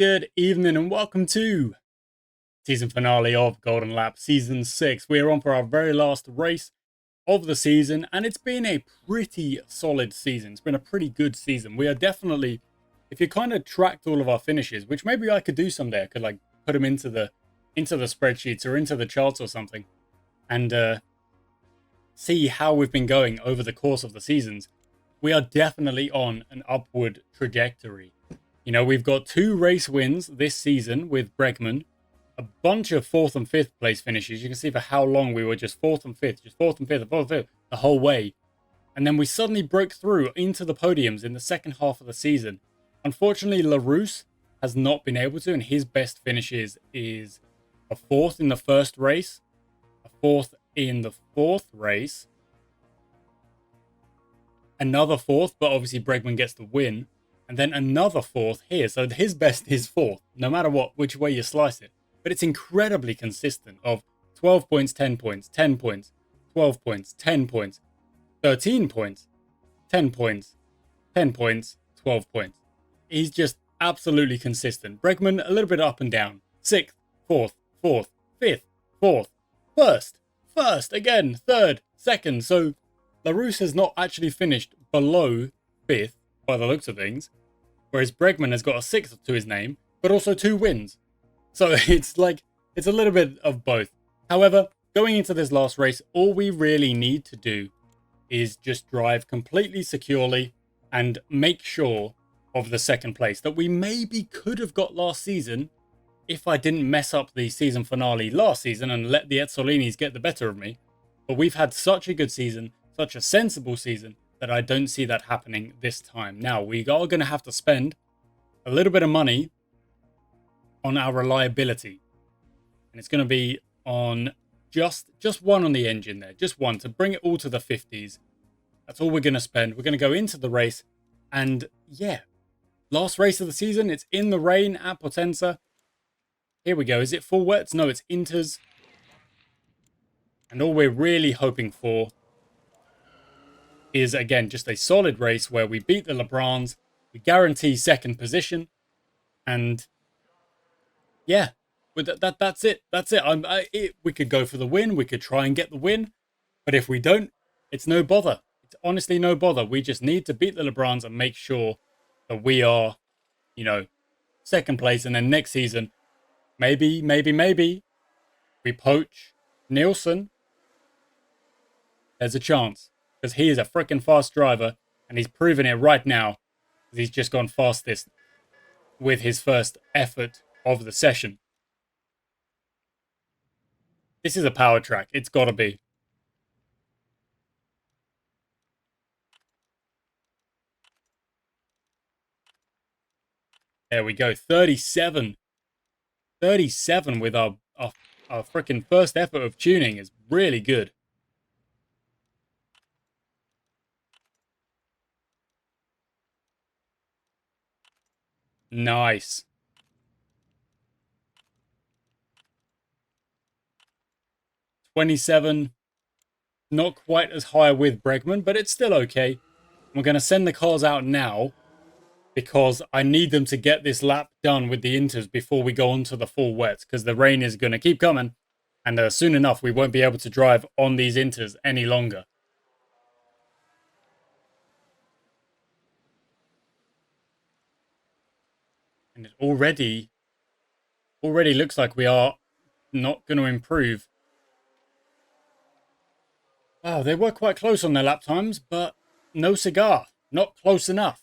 Good evening and welcome to season finale of Golden Lap Season 6. We are on for our very last race of the season and it's been a pretty solid season. It's been a pretty good season. We are definitely, if you kind of tracked all of our finishes, which maybe I could do someday, I could like put them into the spreadsheets or into the charts or something and see how we've been going over the course of the seasons. We are definitely on an upward trajectory. You know, we've got 2 race wins this season with Bregman, a bunch of 4th and 5th place finishes. You can see for how long we were just 4th and 5th, just 4th and 5th, 4th and 5th, the whole way. And then we suddenly broke through into the podiums in the second half of the season. Unfortunately, LaRousse has not been able to, and his best finishes is a 4th in the first race, a 4th in the 4th race, another 4th, but obviously Bregman gets the win. And then another 4th here. So his best is 4th, no matter which way you slice it. But it's incredibly consistent of 12 points, 10 points, 10 points, 12 points, 10 points, 13 points, 10 points, 10 points, 12 points. He's just absolutely consistent. Bregman, a little bit up and down. 6th, 4th, 4th, 5th, 4th, 1st, again, 3rd, 2nd. So LaRousse has not actually finished below 5th by the looks of things. Whereas Bregman has got a 6th to his name, but also 2 wins. So it's like, it's a little bit of both. However, going into this last race, all we really need to do is just drive completely securely and make sure of the 2nd place that we maybe could have got last season if I didn't mess up the season finale last season and let the Ezzolinis get the better of me. But we've had such a good season, such a sensible season, that I don't see that happening this time. Now, we are going to have to spend a little bit of money on our reliability. And it's going to be on just one on the engine there. Just one to bring it all to the 50s. That's all we're going to spend. We're going to go into the race. And yeah, last race of the season. It's in the rain at Potenza. Here we go. Is it full wets? No, it's inters. And all we're really hoping for is, again, just a solid race where we beat the LeBrons, we guarantee 2nd position, and yeah, that's it. That's it. We could go for the win, we could try and get the win, but if we don't, it's no bother. It's honestly no bother. We just need to beat the LeBrons and make sure that we are, you know, 2nd place, and then next season, maybe, we poach Nielsen. There's a chance. Because he is a freaking fast driver, and he's proven it right now. He's just gone fastest with his first effort of the session. This is a power track. It's got to be. There we go. 37. 37 with our freaking first effort of tuning is really good. Nice. 27. Not quite as high with Bregman, but it's still okay. We're going to send the cars out now because I need them to get this lap done with the inters before we go on to the full wets, because the rain is going to keep coming, and soon enough we won't be able to drive on these inters any longer. And it already looks like we are not going to improve. Wow, they were quite close on their lap times, but no cigar. Not close enough.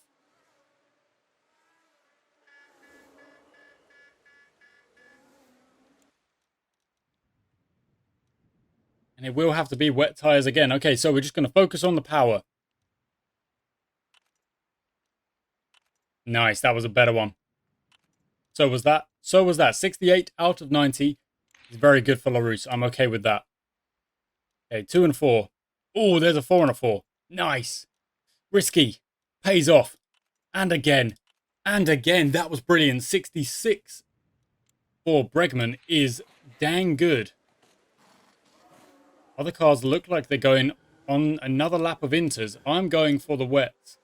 And it will have to be wet tires again. Okay, so we're just going to focus on the power. Nice, that was a better one. So was that. 68 out of 90. It's very good for LaRousse. I'm okay with that. Okay, 2 and 4. Oh, there's a 4 and a 4. Nice. Risky. Pays off. And again. And again. That was brilliant. 66 for Bregman is dang good. Other cars look like they're going on another lap of inters. I'm going for the wets,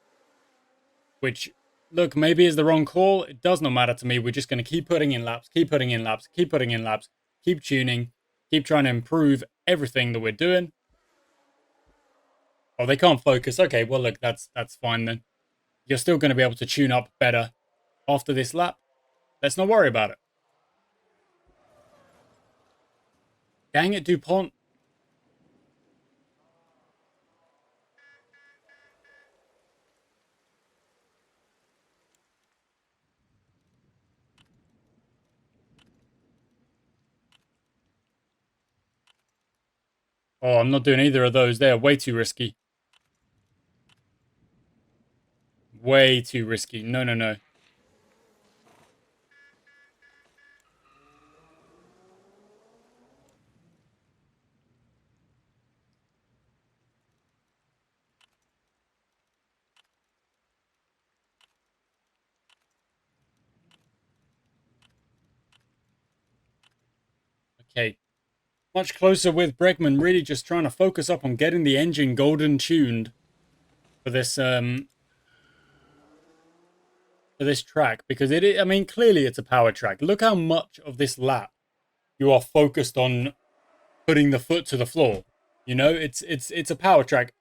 which look, maybe it's the wrong call. It does not matter to me. We're just going to keep putting in laps, keep putting in laps, keep putting in laps, keep tuning, keep trying to improve everything that we're doing. Oh, they can't focus. Okay, well, look, that's fine then. You're still going to be able to tune up better after this lap. Let's not worry about it. Dang it, DuPont. Oh, I'm not doing either of those. They are way too risky. Way too risky. No, no, no. Okay. Much closer with Bregman, really just trying to focus up on getting the engine golden tuned for this track, because I mean, clearly it's a power track. Look how much of this lap you are focused on putting the foot to the floor. You know, it's a power track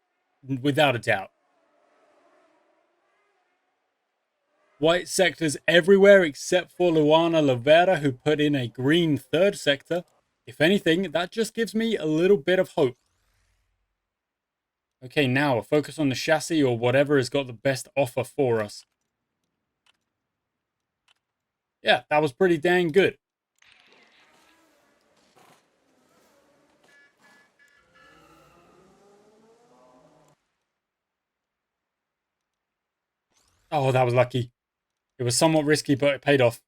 without a doubt. White sectors everywhere except for Luana Lavera, who put in a green third sector. If anything, that just gives me a little bit of hope. Okay, now focus on the chassis or whatever has got the best offer for us. Yeah, that was pretty dang good. Oh, that was lucky. It was somewhat risky, but it paid off.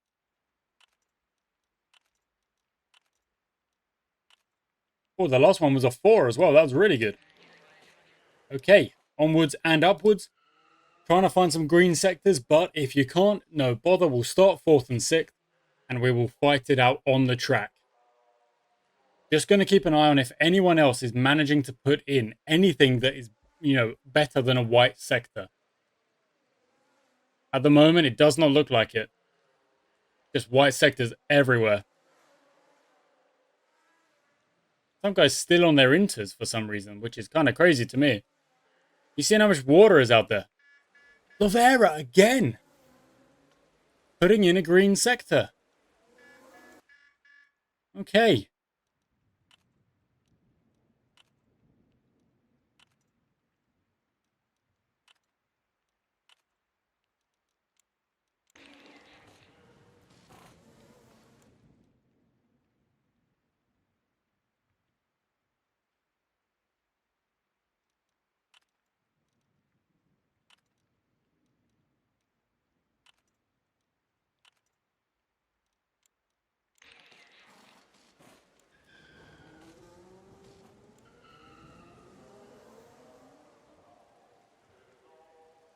Oh, the last one was a 4 as well. That was really good. Okay, onwards and upwards. Trying to find some green sectors, but if you can't, no bother. We'll start 4th and 6th, and we will fight it out on the track. Just going to keep an eye on if anyone else is managing to put in anything that is, better than a white sector. At the moment, it does not look like it. Just white sectors everywhere. Some guys still on their inters for some reason, which is kind of crazy to me. You seen how much water is out there? Lovera again! Putting in a green sector. Okay.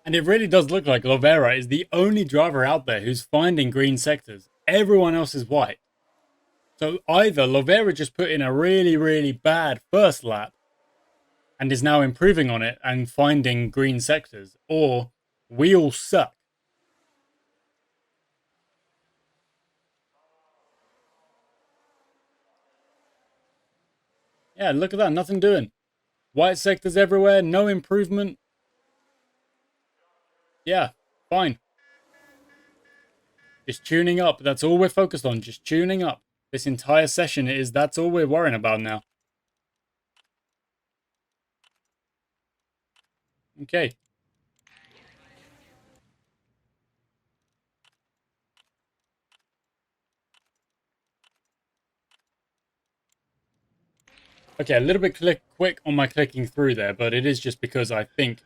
And it really does look like Lovera is the only driver out there who's finding green sectors. Everyone else is white. So either Lovera just put in a really, really bad first lap and is now improving on it and finding green sectors, or we all suck. Yeah, look at that. Nothing doing. White sectors everywhere. No improvement. Yeah, fine. Just tuning up. That's all we're focused on. Just tuning up. This entire session that's all we're worrying about now. Okay. Okay, a little bit quick on my clicking through there, but it is just because I think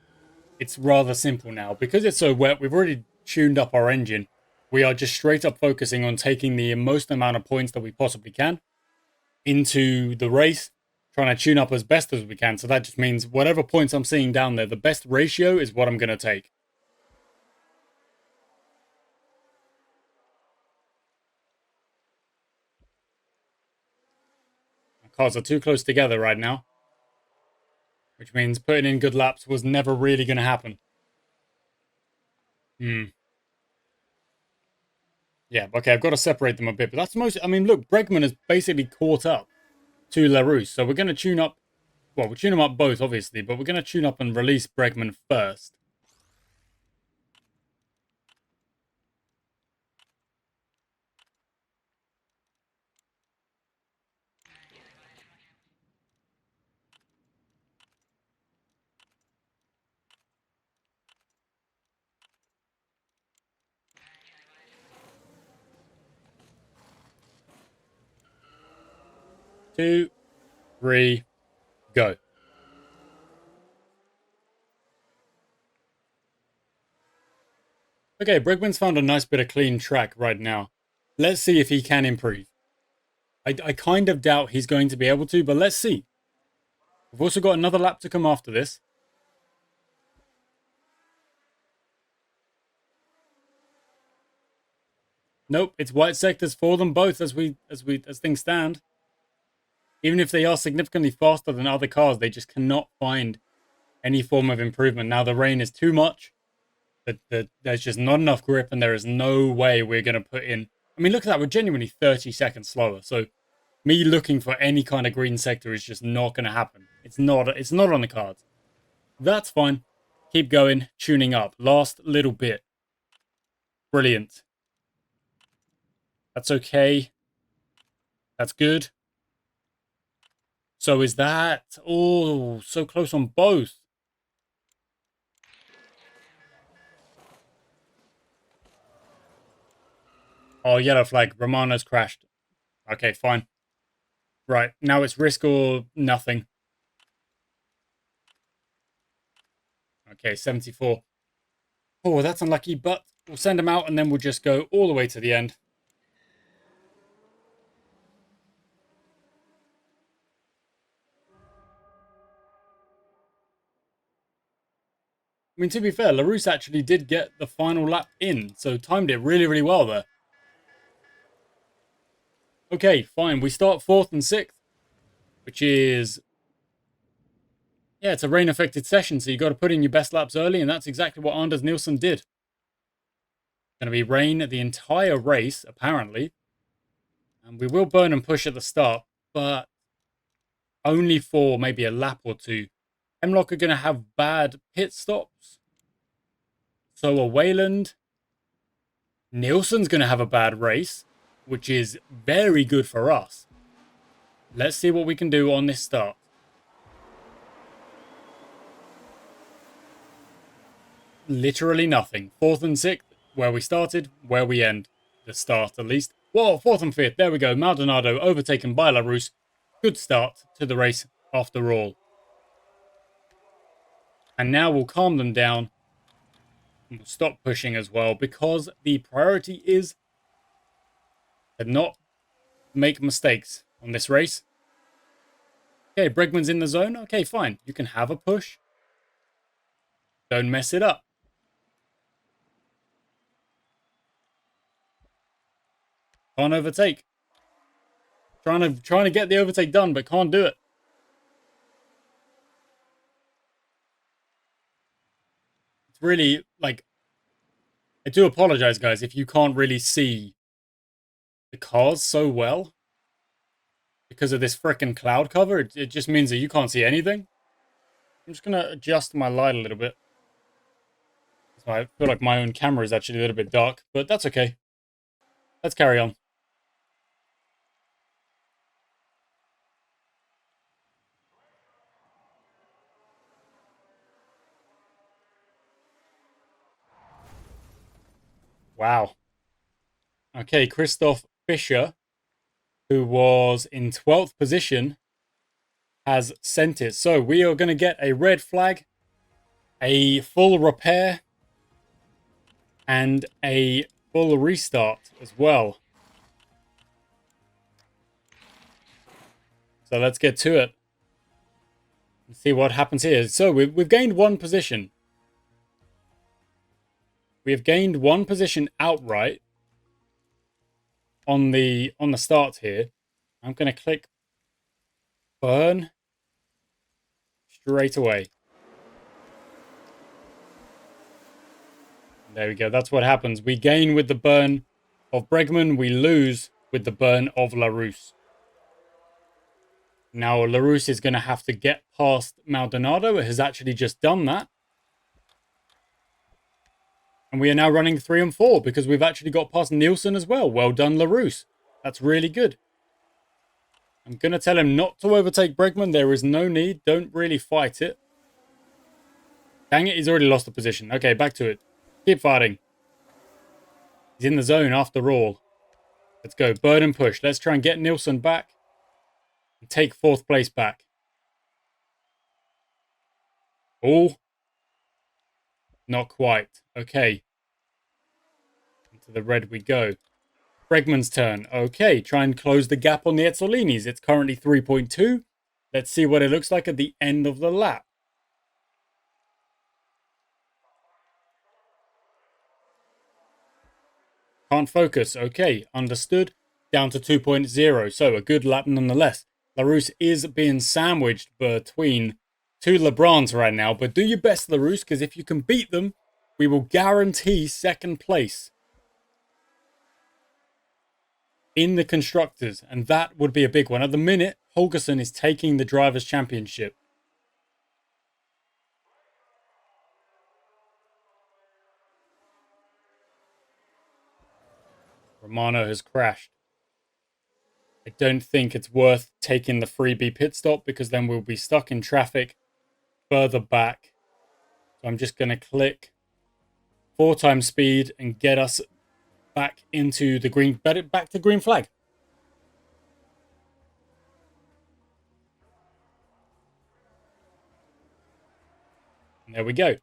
it's rather simple now. Because it's so wet, we've already tuned up our engine. We are just straight up focusing on taking the most amount of points that we possibly can into the race, trying to tune up as best as we can. So that just means whatever points I'm seeing down there, the best ratio is what I'm going to take. My cars are too close together right now, which means putting in good laps was never really going to happen. Yeah, okay, I've got to separate them a bit, but that's most. I mean, look, Bregman has basically caught up to LaRousse, so we're going to tune up. Well, we'll tune them up both, obviously, but we're going to tune up and release Bregman first. Two, three, go. Okay, Bregman's found a nice bit of clean track right now. Let's see if he can improve. I kind of doubt he's going to be able to, but let's see. We've also got another lap to come after this. Nope, it's white sectors for them both as things stand. Even if they are significantly faster than other cars, they just cannot find any form of improvement. Now the rain is too much. There's just not enough grip, and there is no way we're going to put in. I mean, look at that. We're genuinely 30 seconds slower. So me looking for any kind of green sector is just not going to happen. It's not on the cards. That's fine. Keep going, tuning up. Last little bit. Brilliant. That's okay. That's good. So is that... Oh, so close on both. Oh, yellow flag. Romano's crashed. Okay, fine. Right, now it's risk or nothing. Okay, 74. Oh, that's unlucky, but we'll send him out and then we'll just go all the way to the end. I mean, to be fair, LaRousse actually did get the final lap in, so timed it really, really well there. Okay, fine. We start 4th and 6th, which is... Yeah, it's a rain-affected session, so you got to put in your best laps early, and that's exactly what Anders Nielsen did. Going to be rain the entire race, apparently. And we will burn and push at the start, but only for maybe a lap or two. Hemlock are going to have bad pit stops. So are Wayland. Nielsen's going to have a bad race, which is very good for us. Let's see what we can do on this start. Literally nothing. 4th and 6th, where we started, where we end. The start, at least. Whoa, 4th and 5th. There we go. Maldonado overtaken by LaRousse. Good start to the race after all. And now we'll calm them down. And we'll stop pushing as well, because the priority is to not make mistakes on this race. Okay, Bregman's in the zone. Okay, fine. You can have a push. Don't mess it up. Can't overtake. Trying to get the overtake done, but can't do it. It's really, like... I do apologize, guys, if you can't really see the cars so well because of this frickin' cloud cover. It just means that you can't see anything. I'm just going to adjust my light a little bit. So I feel like my own camera is actually a little bit dark, but that's okay. Let's carry on. Wow. Okay, Christoph Fischer, who was in 12th position, has sent it. So we are going to get a red flag, a full repair, and a full restart as well. So let's get to it and see what happens here. So we've gained one position. We have gained one position outright on the start here. I'm going to click burn straight away. There we go. That's what happens. We gain with the burn of Bregman. We lose with the burn of Larousse. Now Larousse is going to have to get past Maldonado. It has actually just done that. And we are now running 3 and 4 because we've actually got past Nielsen as well. Well done, Larousse. That's really good. I'm going to tell him not to overtake Bregman. There is no need. Don't really fight it. Dang it, he's already lost the position. Okay, back to it. Keep fighting. He's in the zone after all. Let's go. Burn and push. Let's try and get Nielsen back. And take 4th place back. Oh. Not quite. Okay. Into the red we go. Bregman's turn. Okay, try and close the gap on the Ezzolinis. It's currently 3.2. Let's see what it looks like at the end of the lap. Can't focus. Okay, understood. Down to 2.0. So a good lap nonetheless. Larousse is being sandwiched between 2 LeBrons right now. But do your best, Larousse, because if you can beat them, we will guarantee 2nd place in the Constructors. And that would be a big one. At the minute, Holgersen is taking the Drivers' Championship. Romano has crashed. I don't think it's worth taking the freebie pit stop because then we'll be stuck in traffic further back. So I'm just going to click 4 times speed and get us back into the green, back to green flag. And there we go.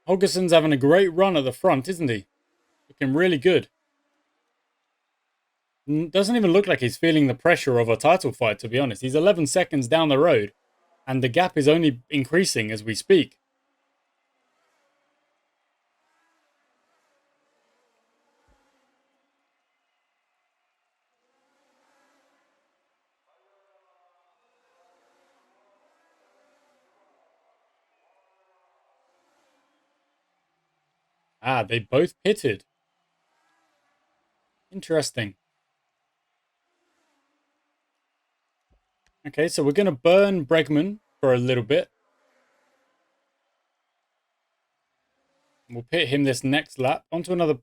Holgersen's having a great run at the front, isn't he? Looking really good. Doesn't even look like he's feeling the pressure of a title fight, to be honest. He's 11 seconds down the road, and the gap is only increasing as we speak. Ah, they both pitted. Interesting. Okay, so we're going to burn Bregman for a little bit. We'll pit him this next lap onto another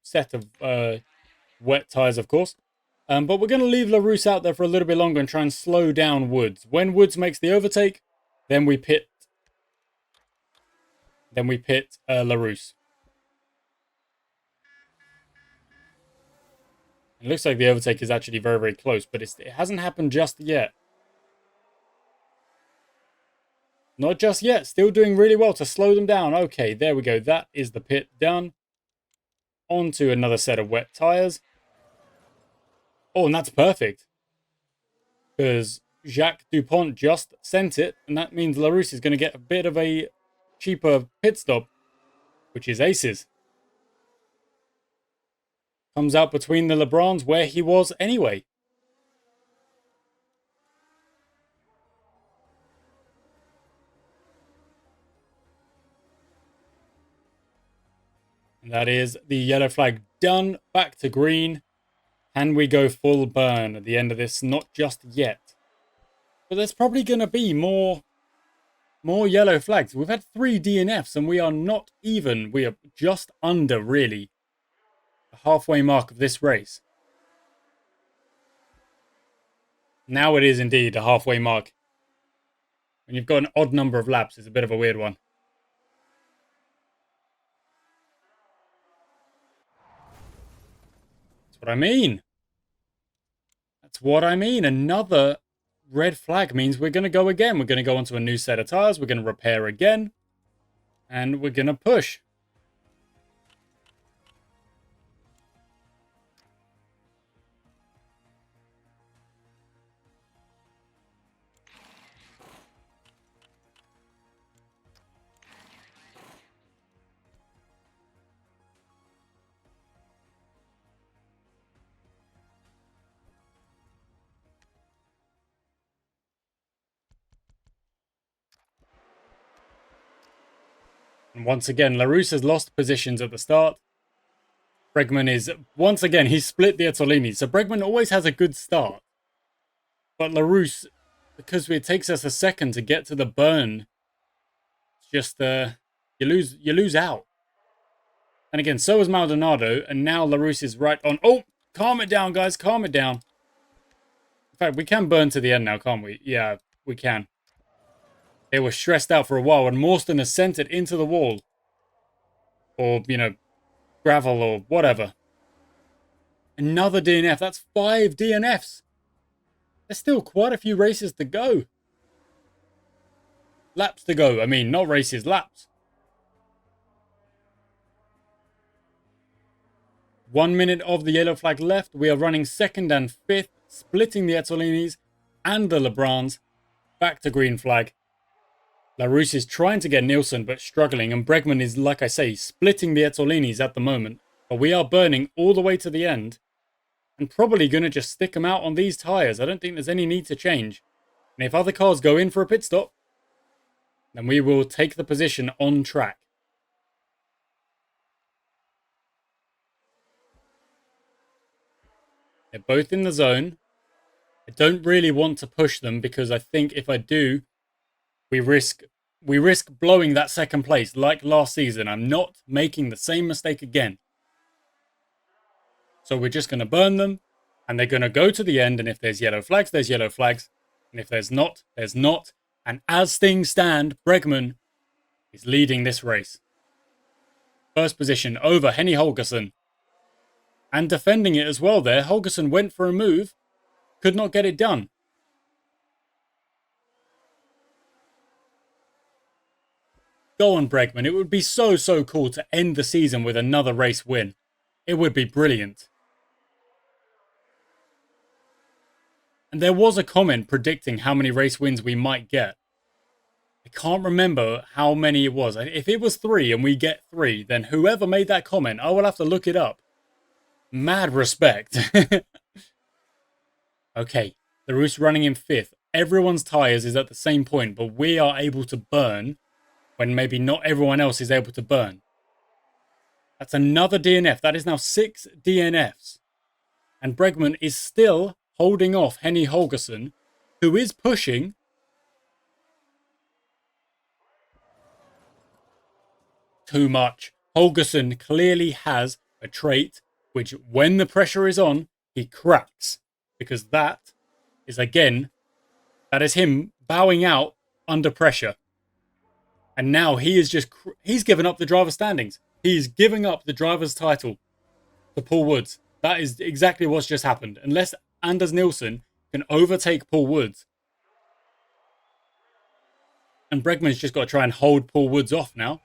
set of wet tyres, of course. But we're going to leave Larousse out there for a little bit longer and try and slow down Woods. When Woods makes the overtake, then we pit. Larousse. It looks like the overtake is actually very, very close, but it hasn't happened just yet. Not just yet. Still doing really well to slow them down. Okay, there we go. That is the pit done. On to another set of wet tyres. Oh, and that's perfect. Because Jacques Dupont just sent it, and that means Larousse is going to get a bit of a cheaper pit stop, which is aces. Comes out between the LeBrons where he was anyway. And that is the yellow flag done. Back to green. Can we go full burn at the end of this? Not just yet. But there's probably going to be more yellow flags. We've had 3 DNFs and we are not even. We are just under, really, the halfway mark of this race. Now it is indeed a halfway mark. When you've got an odd number of laps, it's a bit of a weird one. That's what I mean. That's what I mean. Another red flag means we're going to go again. We're going to go onto a new set of tires. We're going to repair again. And we're going to push. And once again, Larousse has lost positions at the start. Bregman is, once again, he's split the Etolini. So Bregman always has a good start. But Larousse, because it takes us a second to get to the burn, it's just, you lose out. And again, so is Maldonado. And now Larousse is right on. Oh, calm it down, guys. Calm it down. In fact, we can burn to the end now, can't we? Yeah, we can. They were stressed out for a while, and Morstan has sent it into the wall. Or, you know, gravel or whatever. Another DNF. That's 5 DNFs. There's still quite a few races to go. Laps to go. I mean, not races, laps. 1 minute of the yellow flag left. We are running second and fifth, splitting the Etolinis and the Lebrans. Back to green flag. Larousse is trying to get Nielsen, but struggling. And Bregman is, like I say, splitting the Etolinis at the moment. But we are burning all the way to the end. And probably going to just stick them out on these tyres. I don't think there's any need to change. And if other cars go in for a pit stop, then we will take the position on track. They're both in the zone. I don't really want to push them because I think if I do, we risk blowing that second place like last season. I'm not making the same mistake again. So we're just going to burn them, and they're going to go to the end, and if there's yellow flags, there's yellow flags, and if there's not, there's not. And as things stand, Bregman is leading this race. First position over Henny Holgersson. And defending it as well there. Holgersson went for a move, could not get it done. Go on, Bregman. It would be so cool to end the season with another race win. It would be brilliant. And there was a comment predicting how many race wins we might get. I can't remember how many it was. If it was 3 and we get 3, then whoever made that comment, I will have to look it up. Mad respect. Okay, Larousse running in 5th. Everyone's tyres is at the same point, but we are able to burn when maybe not everyone else is able to burn. That's another DNF. That is now 6 DNFs. And Bregman is still holding off Henny Holgersson, who is pushing. Too much. Holgersson clearly has a trait which, when the pressure is on, he cracks. Because that is, again, that is him bowing out under pressure. And now he is just, he's given up the driver's standings. He's giving up the driver's title to Paul Woods. That is exactly what's just happened. Unless Anders Nielsen can overtake Paul Woods. And Bregman's just got to try and hold Paul Woods off now.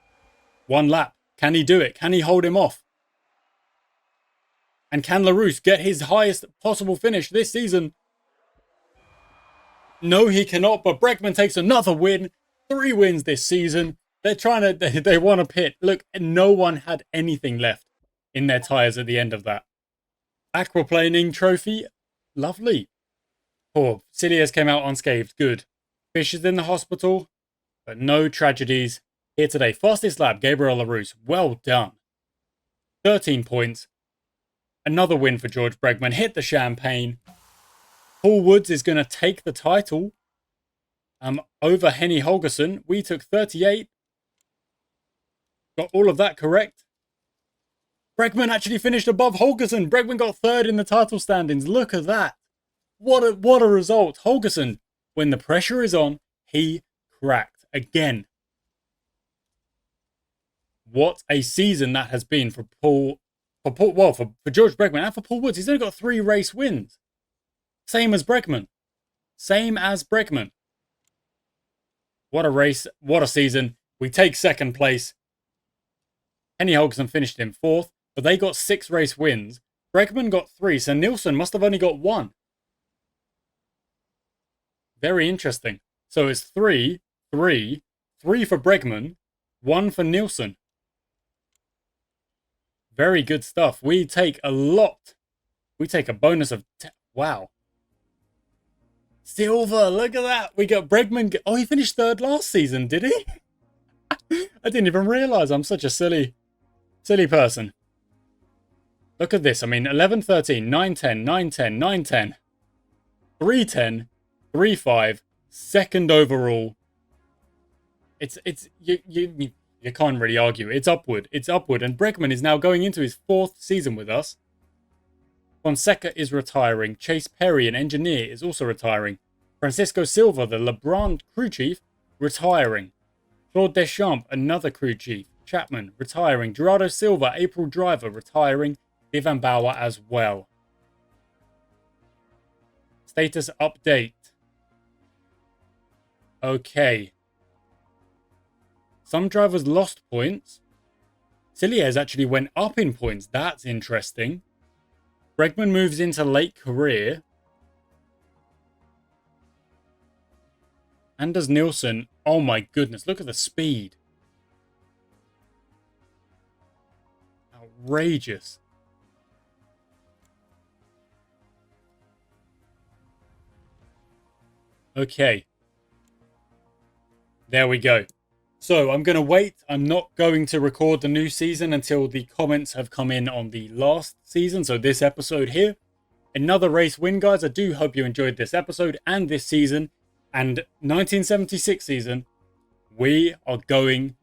1 lap. Can he do it? Can he hold him off? And can Larousse get his highest possible finish this season? No, he cannot. But Bregman takes another win. 3 wins this season. They're trying to, they want to pit. Look, no one had anything left in their tyres at the end of that. Aquaplaning trophy. Lovely. Poor Cilliers came out unscathed. Good. Fish is in the hospital, but no tragedies here today. Fastest lap, Gabriel Larousse. Well done. 13 points. Another win for George Bregman. Hit the champagne. Paul Woods is going to take the title over Henny Holgersson. We took 38. Got all of that correct. Bregman actually finished above Holgersson. Bregman got 3rd in the title standings. Look at that. What a result. Holgersson, when the pressure is on, he cracked again. What a season that has been for George Bregman and for Paul Woods. He's only got 3 race wins. Same as Bregman. Same as Bregman. What a race. What a season. We take 2nd place. Henny Holgersson finished in 4th, but they got 6 race wins. Bregman got 3, so Nielsen must have only got 1. Very interesting. So it's 3 for Bregman, 1 for Nielsen. Very good stuff. We take a lot. We take a bonus of... Wow. Silver. Look at that. We got Bregman... Oh, he finished 3rd last season, did he? I didn't even realize I'm such a silly person. Look at this. I mean, 11, 13, 9, 10, 9, 10, 9, 10, 3, 10, 3, 5, second overall. You can't really argue. It's upward. It's upward. And Bregman is now going into his 4th season with us. Fonseca is retiring. Chase Perry, an engineer, is also retiring. Francisco Silva, the LeBron crew chief, retiring. Claude Deschamps, another crew chief. Chapman, retiring. Gerardo Silva, April driver, retiring. Ivan Bauer as well. Status update. Okay. Some drivers lost points. Cilliers actually went up in points. That's interesting. Bregman moves into late career. Anders Nielsen. Oh my goodness. Look at the speed. Outrageous. Okay. There we go. So I'm going to wait. I'm not going to record the new season until the comments have come in on the last season. So this episode here. Another race win, guys. I do hope you enjoyed this episode and this season. And 1976 season, we are going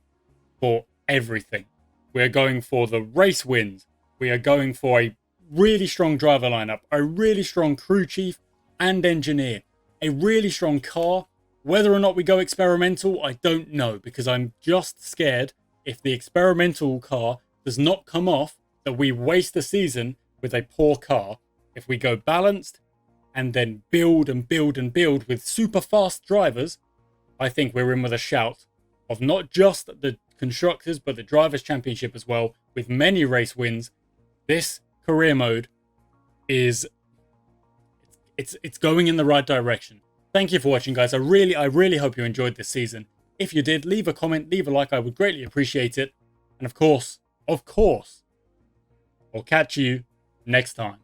for everything. We're going for the race wins. We are going for a really strong driver lineup, a really strong crew chief and engineer, a really strong car. Whether or not we go experimental, I don't know, because I'm just scared if the experimental car does not come off that we waste the season with a poor car. If we go balanced and then build and build and build with super fast drivers, I think we're in with a shout of not just the constructors, but the drivers' championship as well, with many race wins. This career mode is it's going in the right direction. Thank you for watching, guys. I really hope you enjoyed this season. If you did, leave a comment, leave a like. I would greatly appreciate it. And of course, I'll catch you next time.